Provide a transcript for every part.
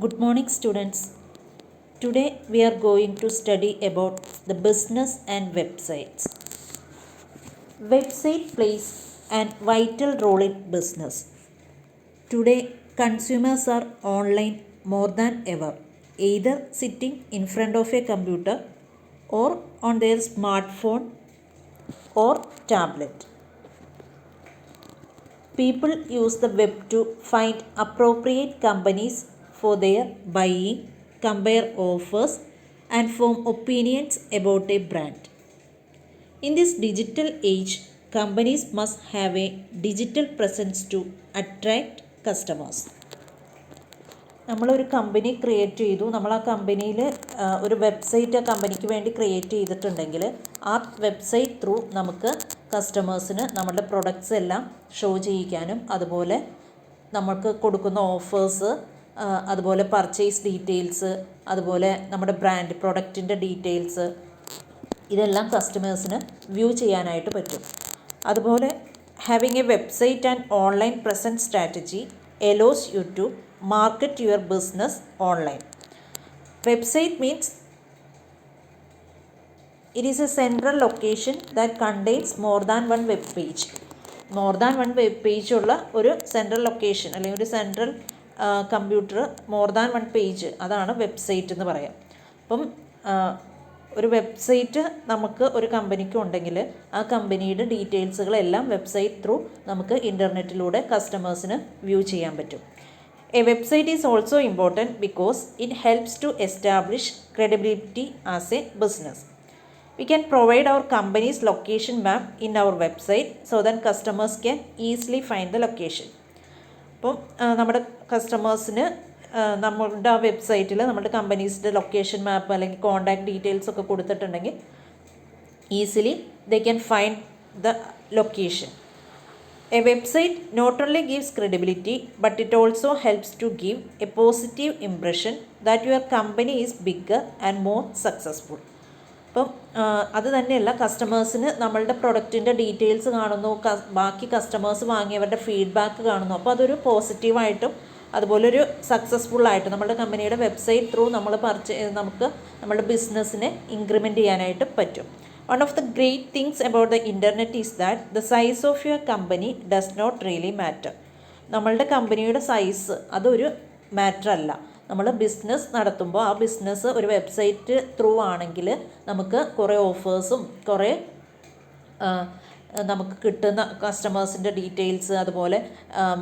Good morning, students. Today we are going to study about the business and websites. Website plays a vital role in business. Today, consumers are online more than ever, either sitting in front of a computer or on their smartphone or tablet. People use the web to find appropriate companies for their buying, compare offers, and form opinions about a brand. In this digital age, companies must have a digital presence to attract customers. നമ്മളൊരു company create ചെയ്തു, നമ്മൾ ആ കമ്പനിയിൽ ഒരു website ആ കമ്പനിക്ക് വേണ്ടി create ചെയ്തിട്ടുണ്ടെങ്കിൽ ആ വെബ്സൈറ്റ് ത്രൂ നമുക്ക് കസ്റ്റമേഴ്സിന് നമ്മുടെ പ്രൊഡക്ട്സ് എല്ലാം ഷോ ചെയ്യിക്കാനും അതുപോലെ നമുക്ക് കൊടുക്കുന്ന ഓഫേഴ്സ്, അതുപോലെ പർച്ചേസ് ഡീറ്റെയിൽസ്, അതുപോലെ നമ്മുടെ ബ്രാൻഡ് പ്രൊഡക്റ്റിൻ്റെ ഡീറ്റെയിൽസ് ഇതെല്ലാം കസ്റ്റമേഴ്സിന് വ്യൂ ചെയ്യാനായിട്ട് പറ്റും. അതുപോലെ having a website and online presence strategy allows you to market your business online. Website means it is a central location that contains more than one web page. More than one web page ഉള്ള ഒരു central location അല്ലെങ്കിൽ ഒരു central computer more than one page, അതാണ് website എന്ന് പറയാം. അപ്പം ഒരു website നമുക്ക് ഒരു കമ്പനിക്ക് ഉണ്ടെങ്കിൽ ആ കമ്പനിയുടെ ഡീറ്റെയിൽസുകളെല്ലാം വെബ്സൈറ്റ് ത്രൂ നമുക്ക് ഇൻ്റർനെറ്റിലൂടെ കസ്റ്റമേഴ്സിന് വ്യൂ ചെയ്യാൻ പറ്റും. A website is also important because it helps to establish credibility as a business. We can provide our company's location map in our website so that customers can easily find the location. അപ്പം നമ്മുടെ കസ്റ്റമേഴ്സിന് നമ്മളുടെ ആ വെബ്സൈറ്റിൽ നമ്മുടെ കമ്പനീസിൻ്റെ location മാപ്പ് അല്ലെങ്കിൽ contact details ഒക്കെ കൊടുത്തിട്ടുണ്ടെങ്കിൽ easily they can find the location. A website not only gives credibility but it also helps to give a positive impression that your company is bigger and more successful. അപ്പം അത് തന്നെയല്ല, കസ്റ്റമേഴ്സിന് നമ്മളുടെ പ്രൊഡക്റ്റിൻ്റെ details കാണുന്നു, ബാക്കി customers വാങ്ങിയവരുടെ feedback കാണുന്നു. അപ്പോൾ അതൊരു പോസിറ്റീവായിട്ടും അതുപോലെ ഒരു സക്സസ്ഫുള്ളായിട്ട് നമ്മുടെ കമ്പനിയുടെ വെബ്സൈറ്റ് ത്രൂ നമുക്ക് നമ്മുടെ ബിസിനസ്സിനെ ഇൻക്രിമെൻറ്റ് ചെയ്യാനായിട്ട് പറ്റും. One of the great things about the internet is that the size of your company does not really matter. നമ്മളുടെ കമ്പനിയുടെ സൈസ് അതൊരു മാറ്റർ അല്ല. നമ്മൾ ബിസിനസ് നടത്തുമ്പോൾ ആ ബിസിനസ് ഒരു വെബ്സൈറ്റ് ത്രൂ ആണെങ്കിൽ നമുക്ക് കുറേ ഓഫേഴ്സും കുറേ നമുക്ക് കിട്ടുന്ന കസ്റ്റമേഴ്സിൻ്റെ ഡീറ്റെയിൽസ്, അതുപോലെ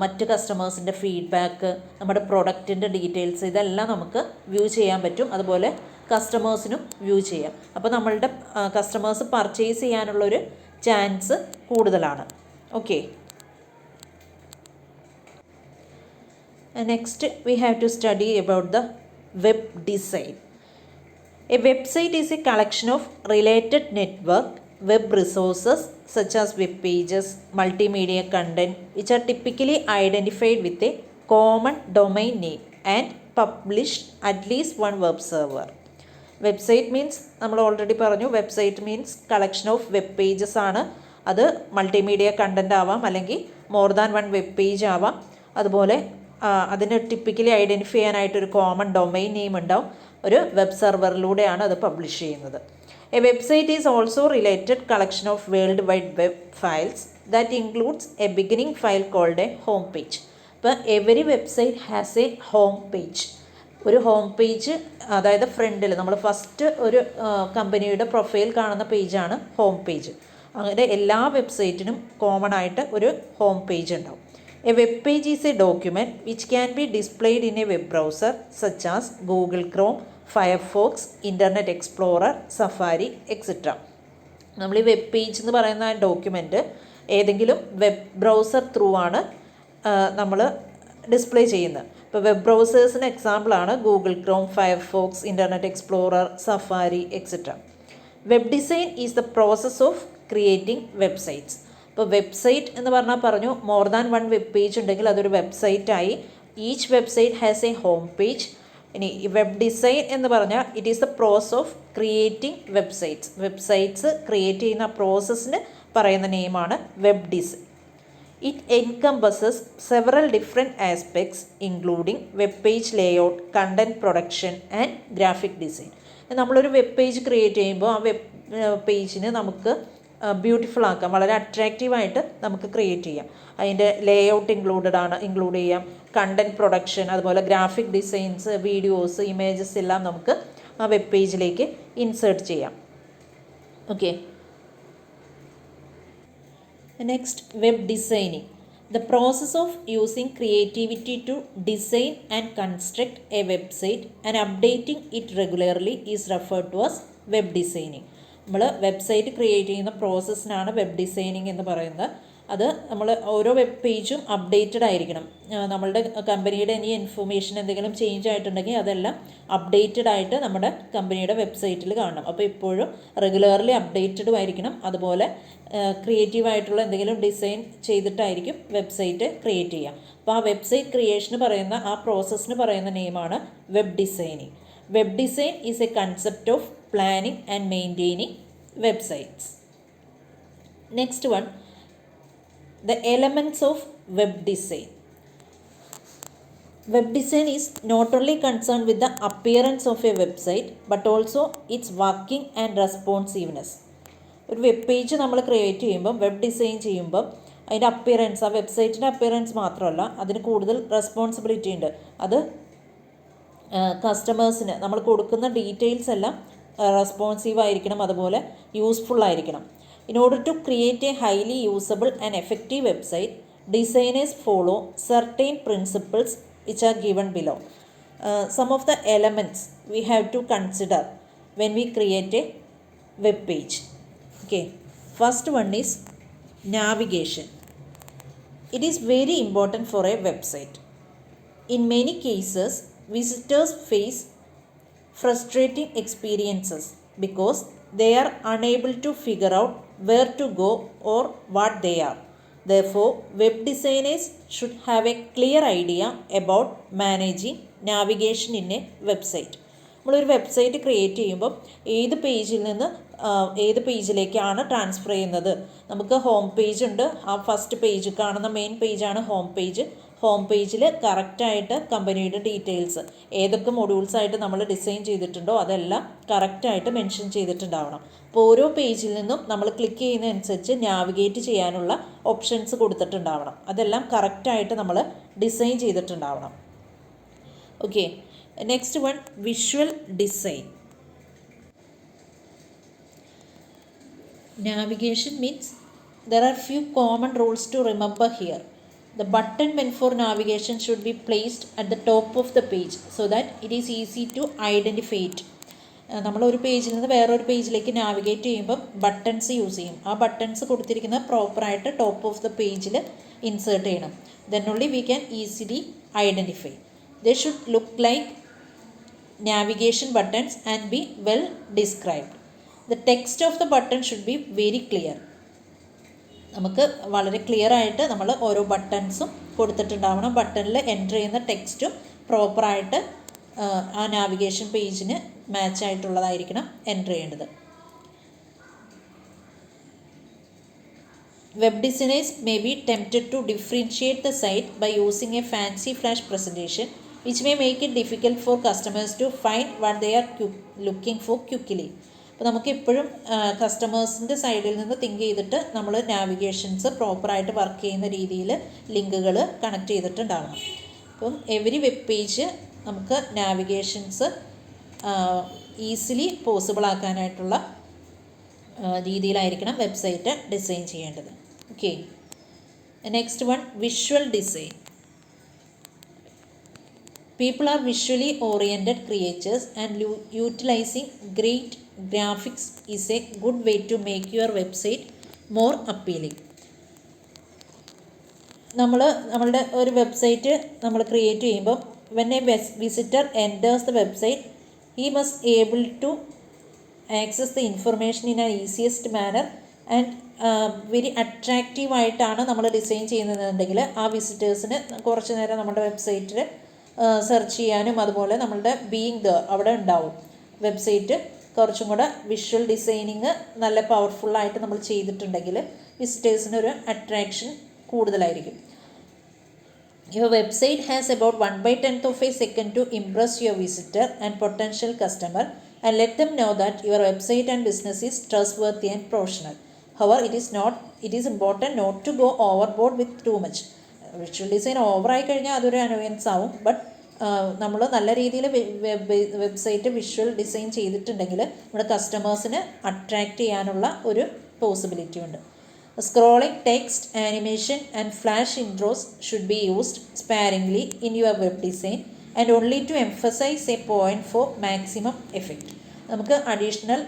മറ്റ് കസ്റ്റമേഴ്സിൻ്റെ ഫീഡ്ബാക്ക്, നമ്മുടെ പ്രൊഡക്റ്റിൻ്റെ ഡീറ്റെയിൽസ് ഇതെല്ലാം നമുക്ക് വ്യൂ ചെയ്യാൻ പറ്റും. അതുപോലെ കസ്റ്റമേഴ്സിനും വ്യൂ ചെയ്യാം. അപ്പോൾ നമ്മളുടെ കസ്റ്റമേഴ്സ് പർച്ചേസ് ചെയ്യാനുള്ളൊരു ചാൻസ് കൂടുതലാണ്. Okay, next we have to study about the web design. A website is a collection of related network web resources such as web pages, multimedia content which are typically identified with a common domain name and published at least one web server. Website means നമ്മൾ already പറഞ്ഞു, website means collection of web pages ആണ്. അത് multimedia content ആവാം, അല്ലെങ്കിൽ more than one web page ആവാം. അതുപോലെ അതിന് typically identify ചെയ്യാനായിട്ടൊരു കോമൺ ഡൊമൈൻ നെയിം ഉണ്ടാവും. ഒരു വെബ് സെർവറിലൂടെയാണ് അത് പബ്ലിഷ് ചെയ്യുന്നത്. A website is also related collection of world wide web files that includes a beginning file called a home page. ഇപ്പോൾ every website has a home page. ഒരു home page, അതായത് ഫ്രണ്ടിൽ നമ്മൾ ഫസ്റ്റ് ഒരു കമ്പനിയുടെ പ്രൊഫൈൽ കാണുന്ന പേജാണ് home page. അങ്ങനെ എല്ലാ വെബ്സൈറ്റിനും കോമൺ ആയിട്ട് ഒരു ഹോം പേജ് ഉണ്ടാവും. A web page is a document which can be displayed in a web browser such as Google Chrome, Firefox, Internet Explorer, Safari, etc. നമ്മൾ ഈ വെബ് പേജ് എന്ന് പറയുന്ന ഡോക്യുമെൻറ്റ് ഏതെങ്കിലും വെബ് ബ്രൗസർ ത്രൂ ആണ് നമ്മൾ display ചെയ്യുന്നത്. ഇപ്പോൾ വെബ് ബ്രൗസേഴ്സിന് എക്സാമ്പിളാണ് Google Chrome, Firefox, Internet Explorer, Safari, etcetera. Web design is the process of creating websites. ഇപ്പോൾ വെബ്സൈറ്റ് എന്ന് പറഞ്ഞാൽ പറഞ്ഞു, more than one web page ഉണ്ടെങ്കിൽ അതൊരു വെബ്സൈറ്റായി. Each website has a home page. ഇനി വെബ് ഡിസൈൻ എന്ന് പറഞ്ഞാൽ it is the process of creating websites. Websites create ചെയ്യുന്ന പ്രോസസ്സിന് പറയുന്ന നെയിമാണ് web design. It encompasses several different aspects including web page layout, content production and graphic design. നമ്മളൊരു web page create ചെയ്യുമ്പോൾ ആ വെബ് പേജിന് നമുക്ക് ബ്യൂട്ടിഫുൾ ആക്കാം, വളരെ അട്രാക്റ്റീവായിട്ട് നമുക്ക് ക്രിയേറ്റ് ചെയ്യാം. അതിൻ്റെ ലേഔട്ട് ഇൻക്ലൂഡ് ചെയ്യാം, കണ്ടൻറ് പ്രൊഡക്ഷൻ, അതുപോലെ ഗ്രാഫിക് ഡിസൈൻസ്, വീഡിയോസ്, ഇമേജസ് എല്ലാം നമുക്ക് ആ വെബ് പേജിലേക്ക് ഇൻസേർട്ട് ചെയ്യാം. Okay. Next, web designing. The process of using creativity to design and construct a website and updating it regularly is referred to as web designing. നമ്മൾ website create ചെയ്യുന്ന പ്രോസസ്സിനാണ് web designing എന്ന് പറയുന്നത്. അത് നമ്മൾ ഓരോ web പേജും updated ആയിരിക്കണം. നമ്മളുടെ കമ്പനിയുടെ ഇനി ഇൻഫർമേഷൻ എന്തെങ്കിലും ചേഞ്ച് ആയിട്ടുണ്ടെങ്കിൽ അതെല്ലാം അപ്ഡേറ്റഡ് ആയിട്ട് നമ്മുടെ കമ്പനിയുടെ വെബ്സൈറ്റിൽ കാണണം. അപ്പോൾ എപ്പോഴും റെഗുലർലി അപ്ഡേറ്റഡും ആയിരിക്കണം. അതുപോലെ ക്രിയേറ്റീവായിട്ടുള്ള എന്തെങ്കിലും ഡിസൈൻ ചെയ്തിട്ടായിരിക്കും വെബ്സൈറ്റ് ക്രിയേറ്റ് ചെയ്യുക. അപ്പോൾ ആ വെബ്സൈറ്റ് ക്രിയേഷന് പറയുന്ന ആ പ്രോസസ്സിന് പറയുന്ന നെയിമാണ് web designing. Web design is a concept of planning and maintaining websites. Next one, the elements of web design. Web design is not only concerned with the appearance of a website but also its working and responsiveness. ഒരു web page നമ്മൾ create ചെയ്യുമ്പം, web design ചെയ്യുമ്പം അതിൻ്റെ appearance, ആ വെബ്സൈറ്റിൻ്റെ appearance മാത്രമല്ല, അതിന് കൂടുതൽ responsibility ഉണ്ട്. അത് കസ്റ്റമേഴ്സിന് നമ്മൾ കൊടുക്കുന്ന ഡീറ്റെയിൽസ് എല്ലാം റെസ്പോൺസീവ് ആയിരിക്കണം, അതുപോലെ യൂസ്ഫുൾ ആയിരിക്കണം. In order to create a highly usable and effective website, designers follow certain principles which are given below. Some of the elements we have to consider when we create a web page. Okay, first one is navigation. It is very important for a website. In many cases, visitors face frustrating experiences because they are unable to figure out where to go or what they are. Therefore, web designers should have a clear idea about managing navigation in a website. നമ്മളൊരു website create ചെയ്യുമ്പോൾ ഏത് പേജിൽ നിന്ന് ഏത് പേജിലേക്കാണ് transfer ചെയ്യുന്നത്. നമുക്ക് home page ഉണ്ട്. ആ ഫസ്റ്റ് പേജ് കാണുന്ന മെയിൻ പേജാണ് ഹോം പേജ്. ഹോം പേജിൽ കറക്റ്റായിട്ട് കമ്പനിയുടെ ഡീറ്റെയിൽസ്, ഏതൊക്കെ മൊഡ്യൂൾസായിട്ട് നമ്മൾ ഡിസൈൻ ചെയ്തിട്ടുണ്ടോ അതെല്ലാം കറക്റ്റായിട്ട് മെൻഷൻ ചെയ്തിട്ടുണ്ടാവണം. അപ്പോൾ ഓരോ പേജിൽ നിന്നും നമ്മൾ ക്ലിക്ക് ചെയ്യുന്നതനുസരിച്ച് നാവിഗേറ്റ് ചെയ്യാനുള്ള ഓപ്ഷൻസ് കൊടുത്തിട്ടുണ്ടാവണം. അതെല്ലാം കറക്റ്റായിട്ട് നമ്മൾ ഡിസൈൻ ചെയ്തിട്ടുണ്ടാവണം. Okay. Next one, visual design. Navigation means there are few common rules to remember here. The button meant for navigation should be placed at the top of the page so that it is easy to identify it. നമ്മളൊരു പേജിൽ നിന്ന് വേറൊരു പേജിലേക്ക് navigate ചെയ്യുമ്പം buttons use ചെയ്യും. ആ buttons കൊടുത്തിരിക്കുന്നത് പ്രോപ്പറായിട്ട് ടോപ്പ് ഓഫ് ദ പേജിൽ ഇൻസേർട്ട് ചെയ്യണം. then only we can easily identify. They should look like navigation buttons and be well described. The text of the button should be very clear. നമുക്ക് വളരെ clear ആയിട്ട് നമ്മൾ ഓരോ ബട്ടൺസും കൊടുത്തിട്ടുണ്ടാവണം. ബട്ടണിൽ എൻ്റർ ചെയ്യുന്ന ടെക്സ്റ്റും പ്രോപ്പറായിട്ട് ആ നാവിഗേഷൻ പേജിന് മാച്ച് ആയിട്ടുള്ളതായിരിക്കണം എൻ്റർ ചെയ്യേണ്ടത്. Web designers may be tempted to differentiate the site by using a fancy flash presentation, which may make it difficult for customers to find what they are looking for quickly. അപ്പോൾ നമുക്ക് എപ്പോഴും കസ്റ്റമേഴ്സിൻ്റെ സൈഡിൽ നിന്ന് think ചെയ്തിട്ട് നമ്മൾ navigations പ്രോപ്പറായിട്ട് work ചെയ്യുന്ന രീതിയിൽ ലിങ്കുകൾ കണക്ട് ചെയ്തിട്ടുണ്ടാവണം. അപ്പം എവരി വെബ് പേജ് നമുക്ക് നാവിഗേഷൻസ് ഈസിലി പോസിബിൾ ആക്കാനായിട്ടുള്ള രീതിയിലായിരിക്കണം വെബ്സൈറ്റ് ഡിസൈൻ ചെയ്യേണ്ടത്. Okay. Next one, visual design. People are visually oriented creatures and utilizing great graphics is a good way to make your website more appealing. നമ്മളുടെ ഒരു website നമ്മൾ create ചെയ്യുമ്പോൾ when a visitor enters the website, he must able to access the information in an easiest manner and very attractive ആയിട്ടാണ് നമ്മൾ design ചെയ്യുന്നതെന്നുണ്ടെങ്കിൽ ആ വിസിറ്റേഴ്സിന് കുറച്ച് നേരം നമ്മുടെ വെബ്സൈറ്റിൽ സെർച്ച് ചെയ്യാനും അതുപോലെ നമ്മളുടെ ബീയിങ് അവിടെ ഉണ്ടാവും. വെബ്സൈറ്റ് കുറച്ചും കൂടെ വിഷ്വൽ ഡിസൈനിങ് നല്ല പവർഫുള്ളായിട്ട് നമ്മൾ ചെയ്തിട്ടുണ്ടെങ്കിൽ വിസിറ്റേഴ്സിനൊരു അട്രാക്ഷൻ കൂടുതലായിരിക്കും. Your website has about 1/10 of a second to impress your visitor and potential customer and let them know that your website and business is trustworthy and professional. However, it is important not to go overboard with too much. Visual design ഓവറായി കഴിഞ്ഞാൽ അതൊരു annoyance ആവും. But നമ്മൾ നല്ല രീതിയിൽ website visual design ചെയ്തിട്ടുണ്ടെങ്കിൽ നമ്മുടെ കസ്റ്റമേഴ്സിന് അട്രാക്റ്റ് ചെയ്യാനുള്ള ഒരു പോസിബിലിറ്റി ഉണ്ട്. Scrolling text, animation and flash intros should be used sparingly in your web design and only to emphasize a point for maximum effect. നമുക്ക് അഡീഷണൽ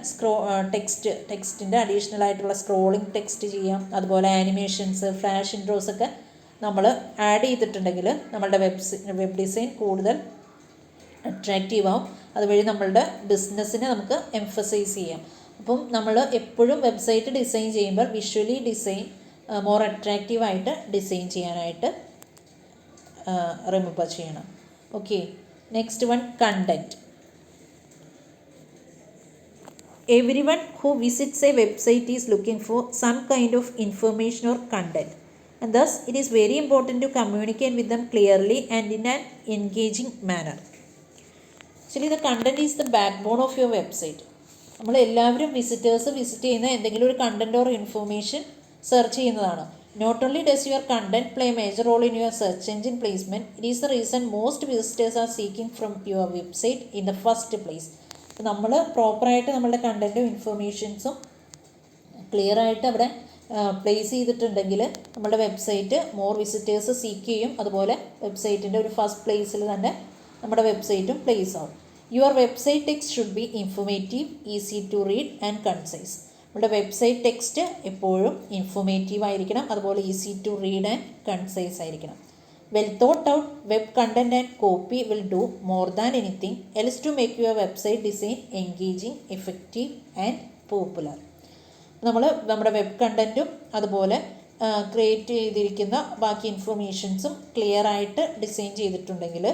ടെക്സ്റ്റിൻ്റെ അഡീഷണൽ ആയിട്ടുള്ള സ്ക്രോളിംഗ് ടെക്സ്റ്റ് ചെയ്യാം. അതുപോലെ ആനിമേഷൻസ്, ഫ്ലാഷ് ഇൻട്രോസ് ഒക്കെ നമ്മൾ add ചെയ്തിട്ടുണ്ടെങ്കിൽ നമ്മളുടെ web design കൂടുതൽ attractive ആവും. അതുവഴി നമ്മളുടെ ബിസിനസ്സിനെ നമുക്ക് എംഫസൈസ് ചെയ്യാം. അപ്പം നമ്മൾ എപ്പോഴും വെബ്സൈറ്റ് ഡിസൈൻ ചെയ്യുമ്പോൾ വിഷ്വലി ഡിസൈൻ മോർ അട്രാക്റ്റീവായിട്ട് ഡിസൈൻ ചെയ്യാനായിട്ട് റിമെമ്പർ ചെയ്യണം. Okay, next one, content. Everyone who visits a website is looking for some kind of information or content, and thus it is very important to communicate with them clearly and in an engaging manner. Actually, the content is the backbone of your website. നമ്മൾ എല്ലാവരും visitors visit ചെയ്യുന്ന എന്തെങ്കിലും ഒരു content or information search ചെയ്യുന്നതാണ്. Not only does your content play major role in your search engine placement, it is the reason most visitors are seeking from your website in the first place. നമ്മൾ പ്രോപ്പറായിട്ട് നമ്മളുടെ കണ്ടൻറ്റും ഇൻഫർമേഷൻസും clear ആയിട്ട് അവിടെ place ചെയ്തിട്ടുണ്ടെങ്കിൽ നമ്മുടെ website more visitors seek ചെയ്യും. അതുപോലെ വെബ്സൈറ്റിൻ്റെ ഒരു ഫസ്റ്റ് പ്ലേസിൽ തന്നെ നമ്മുടെ വെബ്സൈറ്റും പ്ലേസ് ആവും. Your website text should be informative, easy to read and concise. നമ്മുടെ വെബ്സൈറ്റ് ടെക്സ്റ്റ് എപ്പോഴും ഇൻഫോർമേറ്റീവ് ആയിരിക്കണം, അതുപോലെ easy to read and concise ആയിരിക്കണം. Well thought out web content and copy will do more than anything else to make your website design engaging, effective and popular. നമ്മൾ നമ്മുടെ web കണ്ടൻറ്റും അതുപോലെ create ചെയ്തിരിക്കുന്ന ബാക്കി ഇൻഫർമേഷൻസും clear ആയിട്ട് design ചെയ്തിട്ടുണ്ടെങ്കിൽ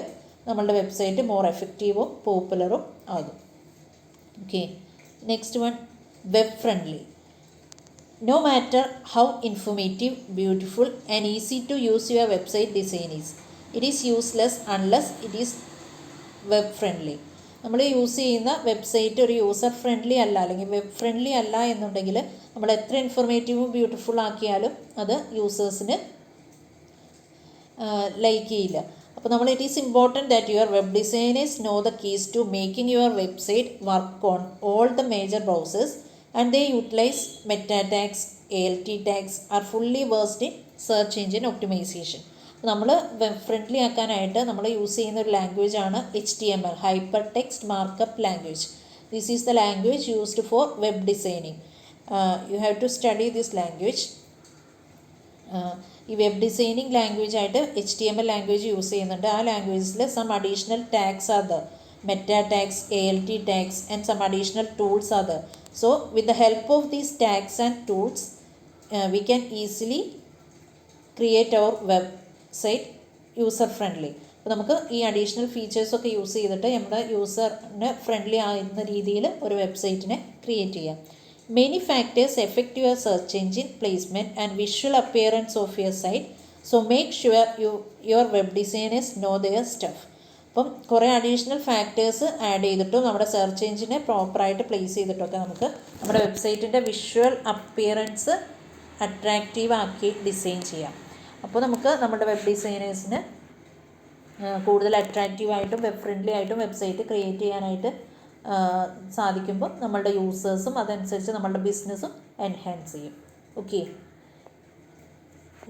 നമ്മളുടെ website more എഫക്റ്റീവും പോപ്പുലറും ആകും. Okay, next one, web friendly. No matter how informative, beautiful and easy to use your website design is, it is useless unless it is web friendly. നമ്മൾ use ചെയ്യുന്ന website ഒരു user friendly അല്ല, അല്ലെങ്കിൽ web friendly അല്ല എന്നുണ്ടെങ്കിൽ നമ്മൾ എത്ര ഇൻഫോർമേറ്റീവും beautiful ആക്കിയാലും അത് യൂസേഴ്സിന് ലൈക്ക് ചെയ്യില്ല. അപ്പോൾ നമ്മൾ it is important that your web designers know the keys to making your website work on all the major browsers and they utilize meta tags, ALT tags, are fully versed in search engine optimization. നമ്മൾ web friendly ആക്കാനായിട്ട് നമ്മൾ use ചെയ്യുന്ന ഒരു language ആണ് HTML, hyper text markup language. This is the language used for web designing. You have to study this language. ഈ web designing language ആയിട്ട് HTML language use ചെയ്യുന്നുണ്ട്. ആ ലാംഗ്വേജിൽ some additional tags are there, meta tags, ALT tags and some additional tools are there. So with the help of these tags and tools we can easily create our website user friendly. അപ്പോൾ നമുക്ക് ഈ additional ഫീച്ചേഴ്സൊക്കെ use ചെയ്തിട്ട് നമ്മുടെ യൂസറിന് friendly ആകുന്ന രീതിയിൽ ഒരു വെബ്സൈറ്റിനെ create ചെയ്യാം. Many factors affect your search engine placement and visual appearance of your site. So make sure your web designers know their stuff. അപ്പം കുറേ അഡീഷണൽ ഫാക്ടേഴ്സ് ആഡ് ചെയ്തിട്ടും നമ്മുടെ സെർച്ച് എഞ്ചിനെ പ്രോപ്പറായിട്ട് പ്ലേസ് ചെയ്തിട്ടൊക്കെ നമുക്ക് നമ്മുടെ വെബ്സൈറ്റിൻ്റെ വിഷ്വൽ അപ്പിയറൻസ് അട്രാക്റ്റീവ് ആക്കി design ചെയ്യാം. അപ്പോൾ നമുക്ക് നമ്മുടെ വെബ് ഡിസൈനേഴ്സിന് കൂടുതൽ അട്രാക്റ്റീവായിട്ടും വെബ് ഫ്രണ്ട്ലി ആയിട്ടും വെബ്സൈറ്റ് ക്രിയേറ്റ് ചെയ്യാനായിട്ട് സാധിക്കുമ്പോൾ നമ്മളുടെ യൂസേഴ്സും അതനുസരിച്ച് നമ്മളുടെ ബിസിനസ്സും എൻഹാൻസ് ചെയ്യും. Okay,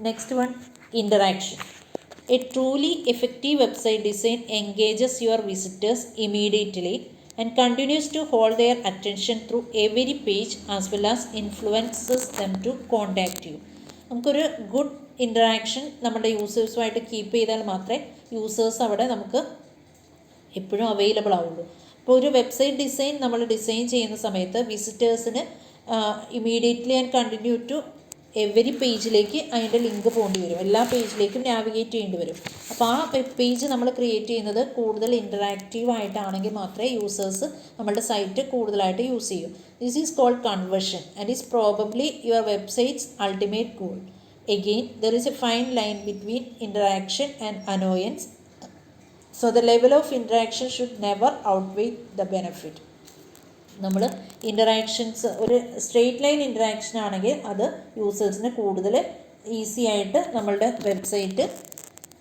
next one, interaction. A truly effective website design engages your visitors immediately and continues to hold their attention through every page as well as influences them to contact you. നമുക്കൊരു good interaction നമ്മുടെ യൂസേഴ്സുമായിട്ട് keep ചെയ്താൽ മാത്രമേ users അവിടെ നമുക്ക് എപ്പോഴും available ആവുള്ളൂ. ഇപ്പോൾ ഒരു വെബ്സൈറ്റ് ഡിസൈൻ നമ്മൾ ഡിസൈൻ ചെയ്യുന്ന സമയത്ത് വിസിറ്റേഴ്സിന് immediately and continue to every പേജിലേക്ക് അതിൻ്റെ ലിങ്ക് പോകേണ്ടി വരും, എല്ലാ പേജിലേക്കും നാവിഗേറ്റ് ചെയ്യേണ്ടി വരും. അപ്പോൾ ആ വെബ് പേജ് നമ്മൾ ക്രിയേറ്റ് ചെയ്യുന്നത് കൂടുതൽ ഇൻറ്ററാക്റ്റീവ് ആയിട്ടാണെങ്കിൽ മാത്രമേ യൂസേഴ്സ് നമ്മളുടെ സൈറ്റ് കൂടുതലായിട്ട് യൂസ് ചെയ്യും. This is called conversion and is probably your website's ultimate goal. Again, there is a fine line between interaction and annoyance. So the level of interaction should never outweigh the benefit. നമ്മൾ interactions ഒരു straight line interaction ആണെങ്കിൽ അത് യൂസേഴ്സിന് കൂടുതൽ easy ആയിട്ട് നമ്മളുടെ website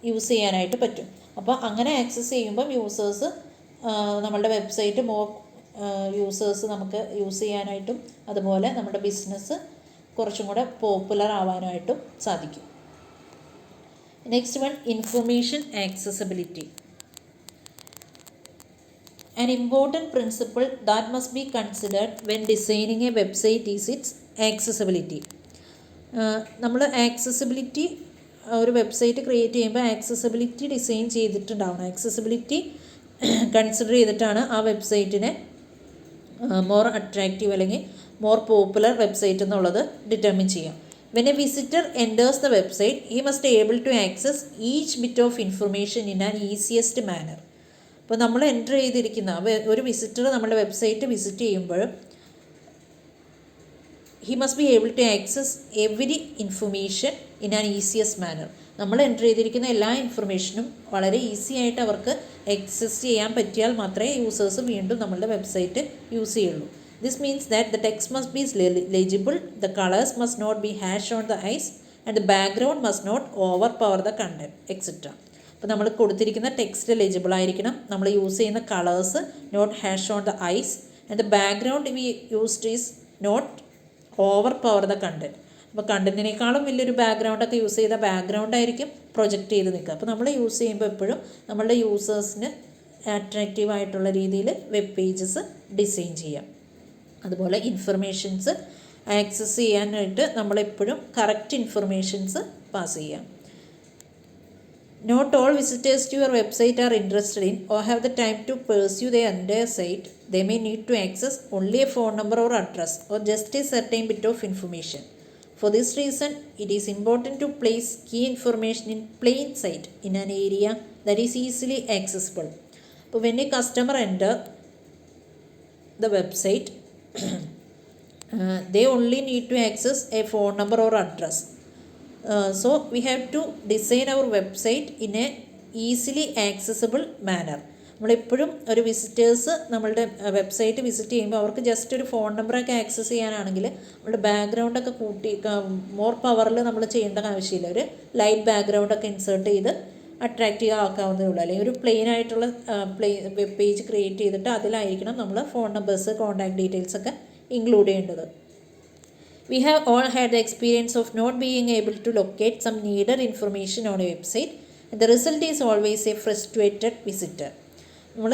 use ചെയ്യാനായിട്ട് പറ്റും. അപ്പോൾ അങ്ങനെ ആക്സസ് ചെയ്യുമ്പം യൂസേഴ്സ് നമ്മളുടെ വെബ്സൈറ്റ് യൂസേഴ്സ് നമുക്ക് യൂസ് ചെയ്യാനായിട്ടും അതുപോലെ നമ്മുടെ ബിസിനസ് കുറച്ചും കൂടെ പോപ്പുലർ ആവാനായിട്ടും സാധിക്കും. Next one, information accessibility. An important principle that must be considered when designing a website is its accessibility. നമ്മൾ ആക്സസിബിലിറ്റി ഒരു വെബ്സൈറ്റ് ക്രിയേറ്റ് ചെയ്യുമ്പോൾ ആക്സസിബിലിറ്റി ഡിസൈൻ ചെയ്തിട്ടുണ്ടാവണം. ആക്സസിബിലിറ്റി കൺസിഡർ ചെയ്തിട്ടാണ് ആ വെബ്സൈറ്റിനെ മോർ അട്രാക്റ്റീവ് അല്ലെങ്കിൽ മോർ പോപ്പുലർ വെബ്സൈറ്റ് എന്നുള്ളത് determine ചെയ്യാം. When a visitor enters the website, he must be able to access each bit of information in an easiest manner. അപ്പോൾ നമ്മൾ enter ചെയ്തിരിക്കുന്ന ഒരു visitor നമ്മുടെ വെബ്സൈറ്റ് വിസിറ്റ് ചെയ്യുമ്പോൾ he must be able to access every information in an easiest manner. നമ്മൾ enter ചെയ്തിരിക്കുന്ന എല്ലാ ഇൻഫർമേഷനും വളരെ ഈസി ആയിട്ട് അവർക്ക് ആക്സസ് ചെയ്യാൻ പറ്റിയാൽ മാത്രമേ യൂസേഴ്സ് വീണ്ടും നമ്മളുടെ വെബ്സൈറ്റ് യൂസ് ചെയ്യുള്ളൂ. This means that the text must be legible, the colors must not be harsh on the eyes, and the background must not overpower the content, etc. അപ്പോൾ നമ്മൾ കൊടുത്തിരിക്കുന്ന ടെക്സ്റ്റ് ലെജിബിൾ ആയിരിക്കണം, നമ്മൾ use ചെയ്യുന്ന colours not harsh on the eyes, and the background we used is not overpower the content. അപ്പോൾ കണ്ടൻറ്റിനേക്കാളും വലിയൊരു ബാക്ക്ഗ്രൗണ്ടൊക്കെ യൂസ് ചെയ്ത ബാക്ക്ഗ്രൗണ്ട് ആയിരിക്കും പ്രൊജക്റ്റ് ചെയ്ത് നിൽക്കുക. അപ്പോൾ നമ്മൾ യൂസ് ചെയ്യുമ്പോൾ എപ്പോഴും നമ്മളുടെ യൂസേഴ്സിന് അട്രാക്റ്റീവ് ആയിട്ടുള്ള രീതിയിൽ വെബ് പേജസ് ഡിസൈൻ ചെയ്യാം. അതുപോലെ ഇൻഫർമേഷൻസ് ആക്സസ് ചെയ്യാനായിട്ട് നമ്മളെപ്പോഴും കറക്റ്റ് ഇൻഫർമേഷൻസ് പാസ് ചെയ്യാം. Not all visitors to your website are interested in or have the time to pursue their entire site. They may need to access only a phone number or address or just a certain bit of information. For this reason, it is important to place key information in plain sight in an area that is easily accessible. So when a customer enter the website, they only need to access a phone number or address. So we have to design our website in a easily accessible manner. നമ്മളെപ്പോഴും ഒരു visitors നമ്മളുടെ website visit ചെയ്യുമ്പോൾ അവർക്ക് just ഒരു phone നമ്പറൊക്കെ access ചെയ്യാനാണെങ്കിൽ നമ്മളുടെ ബാക്ക്ഗ്രൗണ്ടൊക്കെ കൂട്ടി മോർ പവറിൽ നമ്മൾ ചെയ്യേണ്ട ആവശ്യമില്ല. ഒരു ലൈറ്റ് ബാക്ക്ഗ്രൗണ്ടൊക്കെ ഇൻസേർട്ട് ചെയ്ത് അട്രാക്റ്റീവ് ആക്കാവുന്നതേ ഉള്ളൂ. അല്ലെങ്കിൽ ഒരു പ്ലെയിൻ ആയിട്ടുള്ള വെബ് പേജ് ക്രിയേറ്റ് ചെയ്തിട്ട് അതിലായിരിക്കണം നമ്മൾ ഫോൺ നമ്പേഴ്സ് കോൺടാക്ട് ഡീറ്റെയിൽസ് ഒക്കെ ഇൻക്ലൂഡ് ചെയ്യേണ്ടത്. We have all had the experience of not being able to locate some needed information on a website, and the result is always a frustrated visitor. നമ്മൾ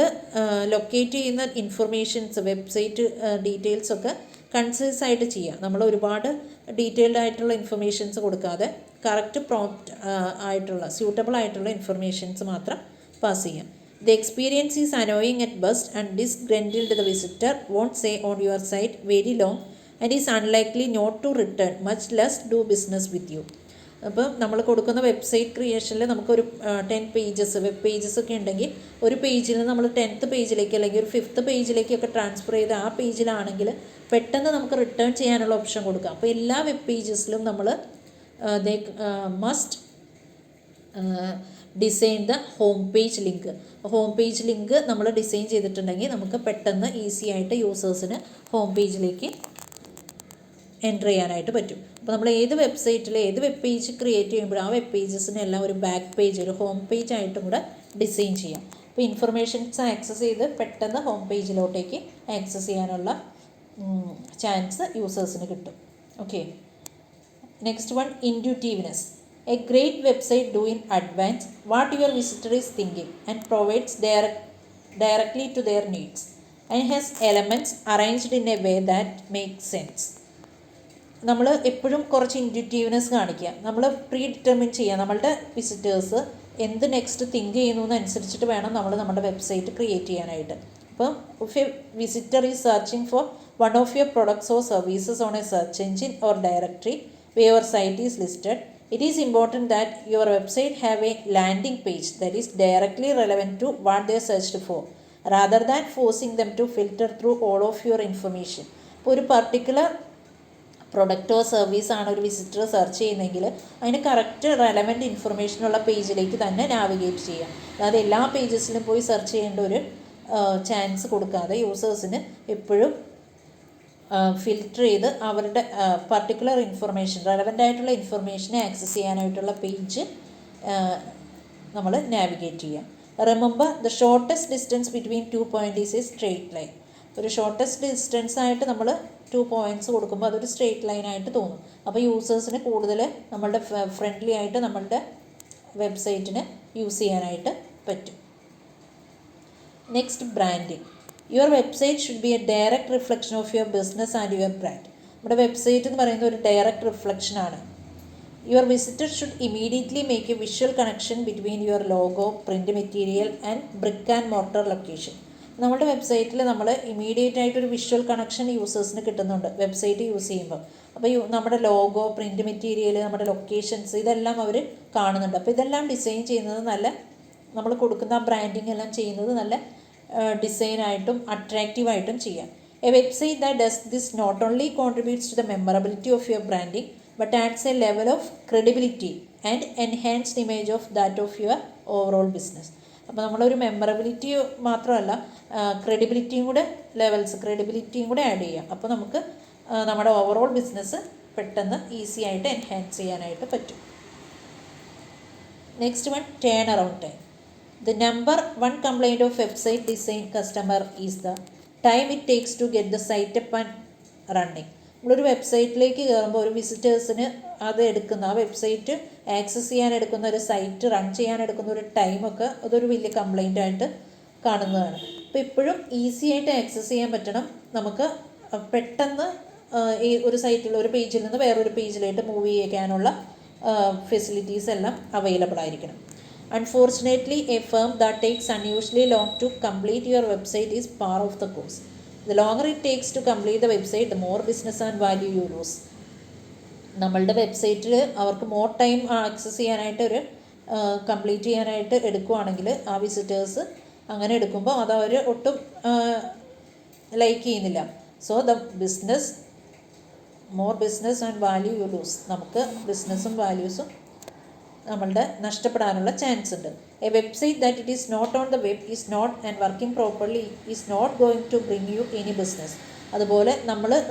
locate ചെയ്യുന്ന informations website details ഒക്കെ concise ആയിട്ട് ചെയ്യാം. നമ്മൾ ഒരുപാട് detailed ആയിട്ടുള്ള informations കൊടുക്കാതെ correct prompt ആയിട്ടുള്ള സ്യൂട്ടബിൾ ആയിട്ടുള്ള ഇൻഫർമേഷൻസ് മാത്രം പാസ് ചെയ്യാം. The experience is annoying at best and disgruntled the visitor won't stay on your site very long and is unlikely not to return, much less do business with you. അപ്പോൾ നമ്മൾ കൊടുക്കുന്ന website ക്രിയേഷനിൽ നമുക്കൊരു 10 pages web pages ഒക്കെ ഉണ്ടെങ്കിൽ ഒരു പേജിൽ നിന്ന് നമ്മൾ 10th പേജിലേക്ക് അല്ലെങ്കിൽ ഒരു 5th പേജിലേക്കൊക്കെ ട്രാൻസ്ഫർ ചെയ്ത് ആ പേജിലാണെങ്കിൽ പെട്ടെന്ന് നമുക്ക് റിട്ടേൺ ചെയ്യാനുള്ള ഓപ്ഷൻ കൊടുക്കാം. അപ്പോൾ എല്ലാ വെബ് പേജസിലും നമ്മൾ must design the home page link. Home page link നമ്മൾ ഡിസൈൻ ചെയ്തിട്ടുണ്ടെങ്കിൽ നമുക്ക് പെട്ടെന്ന് ഈസി ആയിട്ട് യൂസേഴ്സിന് ഹോം പേജിലേക്ക് എൻ്റർ ചെയ്യാനായിട്ട് പറ്റും. അപ്പോൾ നമ്മൾ ഏത് വെബ്സൈറ്റിൽ ഏത് വെബ് പേജ് ക്രിയേറ്റ് ചെയ്യുമ്പോഴും ആ വെബ് പേജസിനെല്ലാം ഒരു ബാക്ക് പേജ് ഒരു ഹോം പേജ് ആയിട്ടും കൂടെ ഡിസൈൻ ചെയ്യാം. അപ്പോൾ ഇൻഫർമേഷൻസ് ആക്സസ് ചെയ്ത് പെട്ടെന്ന് ഹോം പേജിലോട്ടേക്ക് ആക്സസ് ചെയ്യാനുള്ള ചാൻസ് യൂസേഴ്സിന് കിട്ടും. Okay, next one, intuitiveness. A great website do in advance what your visitor is thinking and provides directly to their needs and has elements arranged in a way that makes sense. നമ്മൾ എപ്പോഴും കുറച്ച് ഇൻറ്റ്യൂറ്റീവ്നെസ് കാണിക്കുക. നമ്മൾ pre determine ചെയ്യുക നമ്മളുടെ visitors എന്ത് next think ചെയ്യുന്നു എന്നനുസരിച്ചിട്ട് വേണം നമ്മൾ നമ്മുടെ വെബ്സൈറ്റ് ക്രിയേറ്റ് ചെയ്യാനായിട്ട്. അപ്പം if A visitor is searching for one of your products or services on A search engine or directory where your site is listed, it is important that your website have a landing page that is directly relevant to what they searched for, rather than forcing them to filter through all of your information. ഇപ്പോൾ ഒരു particular പ്രൊഡക്റ്റോ സർവീസാണ് ഒരു visitor search ചെയ്യുന്നതെങ്കിൽ അതിന് correct relevant ഇൻഫർമേഷനുള്ള പേജിലേക്ക് തന്നെ navigate ചെയ്യാം. അതായത് എല്ലാ പേജസിലും പോയി സെർച്ച് ചെയ്യേണ്ട ഒരു ചാൻസ് കൊടുക്കാതെ യൂസേഴ്സിന് എപ്പോഴും ഫിൽറ്റർ ചെയ്ത് അവരുടെ പർട്ടിക്കുലർ ഇൻഫർമേഷൻ, റെലവൻ്റ് ആയിട്ടുള്ള ഇൻഫർമേഷനെ ആക്സസ് ചെയ്യാനായിട്ടുള്ള പേജ് നമ്മൾ നാവിഗേറ്റ് ചെയ്യാം. Remember the shortest distance between 2 point is A straight line. ഒരു ഷോർട്ടസ്റ്റ് ഡിസ്റ്റൻസ് ആയിട്ട് നമ്മൾ 2 പോയിൻറ്റ്സ് കൊടുക്കുമ്പോൾ അതൊരു സ്ട്രെയിറ്റ് ലൈനായിട്ട് തോന്നും. അപ്പോൾ യൂസേഴ്സിന് കൂടുതൽ നമ്മളുടെ ഫ്രണ്ട്ലി ആയിട്ട് നമ്മളുടെ വെബ്സൈറ്റിന് യൂസ് ചെയ്യാനായിട്ട് പറ്റും. Next, branding. Your website should be a direct reflection of your business and your brand. നമ്മുടെ വെബ്സൈറ്റ് എന്ന് പറയുന്നത് ഒരു ഡയറക്റ്റ് റിഫ്ലക്ഷനാണ്. Your visitor should immediately make a visual connection between your logo, print material and brick and mortar location. നമ്മുടെ വെബ്സൈറ്റിൽ നമ്മൾ immediate ആയിട്ടൊരു visual connection യൂസേഴ്സിന് കിട്ടുന്നുണ്ട് വെബ്സൈറ്റ് യൂസ് ചെയ്യുമ്പോൾ. അപ്പോൾ നമ്മുടെ ലോഗോ, പ്രിൻറ്റ് മെറ്റീരിയൽ, നമ്മുടെ ലൊക്കേഷൻസ് ഇതെല്ലാം അവർ കാണുന്നുണ്ട്. അപ്പോൾ ഇതെല്ലാം ഡിസൈൻ ചെയ്യുന്നത് നമ്മൾ കൊടുക്കുന്ന ബ്രാൻഡിങ് എല്ലാം ചെയ്യുന്നത് നല്ല ഡിസൈനായിട്ടും അട്രാക്റ്റീവായിട്ടും ചെയ്യാം. A website that does this not only contributes to the memorability of your branding but adds a level of credibility and enhanced image of that of your overall business. അപ്പോൾ നമ്മളൊരു മെമ്മറബിലിറ്റി മാത്രമല്ല, ക്രെഡിബിലിറ്റിയും കൂടെ ആഡ് ചെയ്യാം. അപ്പോൾ നമുക്ക് നമ്മുടെ ഓവറോൾ ബിസിനസ് പെട്ടെന്ന് easy ആയിട്ട് എൻഹാൻസ് ചെയ്യാനായിട്ട് പറ്റും. Next one, turn around time. The number one complaint of website design customer is the time it takes to get the site up and running. നമ്മളൊരു വെബ്സൈറ്റിലേക്ക് കയറുമ്പോൾ ഒരു വിസിറ്റേഴ്സിന് ആ വെബ്സൈറ്റ് ആക്സസ് ചെയ്യാൻ എടുക്കുന്ന ഒരു സൈറ്റ് റൺ ചെയ്യാൻ എടുക്കുന്ന ഒരു ടൈമൊക്കെ അതൊരു വലിയ കംപ്ലൈൻ്റ് ആയിട്ട് കാണുന്നതാണ്. അപ്പോൾ ഇപ്പോഴും ഈസി ആയിട്ട് ആക്സസ് ചെയ്യാൻ പറ്റണം. നമുക്ക് പെട്ടെന്ന് ഈ ഒരു സൈറ്റിൽ ഒരു പേജിൽ നിന്ന് വേറൊരു പേജിലേക്ക് മൂവ് ചെയ്യാനുള്ള ഫെസിലിറ്റീസ് എല്ലാം അവൈലബിൾ ആയിരിക്കണം. Unfortunately, a firm that takes unusually long to complete your website is par of the course. The longer it takes to complete the website, the more business and value you lose. നമ്മളുടെ വെബ്സൈറ്റിൽ അവർക്ക് more time access ചെയ്യാനായിട്ട് complete ചെയ്യാനായിട്ട് എടുക്കുവാണെങ്കിൽ ആ visitors അങ്ങനെ എടുക്കുമ്പോൾ അത് അവർ ഒട്ടും ലൈക്ക് ചെയ്യുന്നില്ല. So the more business and value you lose. നമുക്ക് ബിസിനസ്സും വാല്യൂസും നമ്മളുടെ നഷ്ടപ്പെടാനുള്ള ചാൻസ് ഉണ്ട്. A website that it is not on the web is not and working properly is not going to bring you any business. അതുപോലെ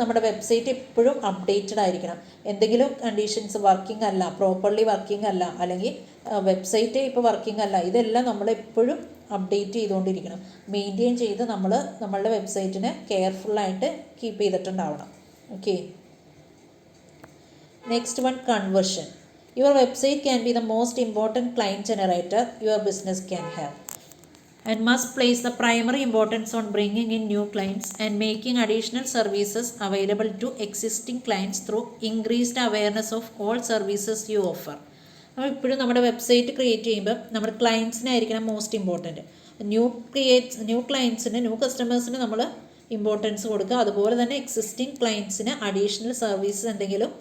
നമ്മുടെ website എപ്പോഴും updated ആയിരിക്കണം. എന്തെങ്കിലും കണ്ടീഷൻസ് വർക്കിംഗ് അല്ല, പ്രോപ്പർലി വർക്കിംഗ് അല്ല, അല്ലെങ്കിൽ വെബ്സൈറ്റ് ഇപ്പോൾ വർക്കിംഗ് അല്ല, ഇതെല്ലാം നമ്മൾ എപ്പോഴും അപ്ഡേറ്റ് ചെയ്തുകൊണ്ടിരിക്കണം. മെയിൻറ്റെയിൻ ചെയ്ത് നമ്മളുടെ വെബ്സൈറ്റിനെ കെയർഫുള്ളായിട്ട് കീപ്പ് ചെയ്തിട്ടുണ്ടാവണം. Okay. Next one, conversion. Your website can be the most important client generator your business can have and must place the primary importance on bringing in new clients and making additional services available to existing clients through increased awareness of all services you offer. നമ്മൾ ഇപ്പോഴും നമ്മുടെ website create ചെയ്യുമ്പോൾ നമ്മുടെ ക്ലയൻസിനായിരിക്കണം most important. New ക്ലയൻസിന്, new കസ്റ്റമേഴ്സിന് നമ്മൾ importance കൊടുക്കുക. അതുപോലെ തന്നെ എക്സിസ്റ്റിംഗ് ക്ലയൻസിന് അഡീഷണൽ സർവീസസ് എന്തെങ്കിലും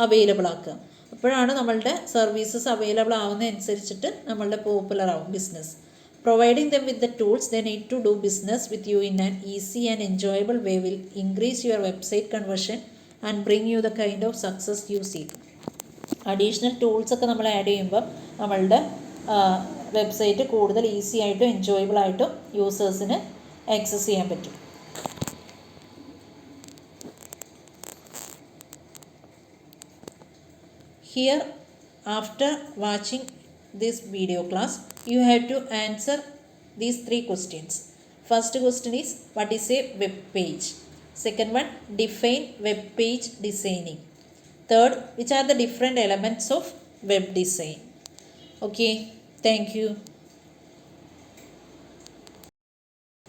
അവൈലബിൾ ആക്കുക. അപ്പോഴാണ് നമ്മളുടെ സർവീസസ് അവൈലബിൾ ആവുന്നതനുസരിച്ചിട്ട് നമ്മളുടെ പോപ്പുലർ ആവും business. Providing them with the tools they need to do business with you in an easy and enjoyable way will increase your website conversion and bring you the kind of success you seek. Additional ടൂൾസൊക്കെ നമ്മൾ add ചെയ്യുമ്പോൾ നമ്മളുടെ website കൂടുതൽ easy ആയിട്ടും enjoyable ആയിട്ടും യൂസേഴ്സിന് access ചെയ്യാൻ പറ്റും. Here, after watching this video class, you have to answer these 3 questions. First question is, what is a web page? Second one, define web page designing. Third, which are the different elements of web design? Okay, thank you.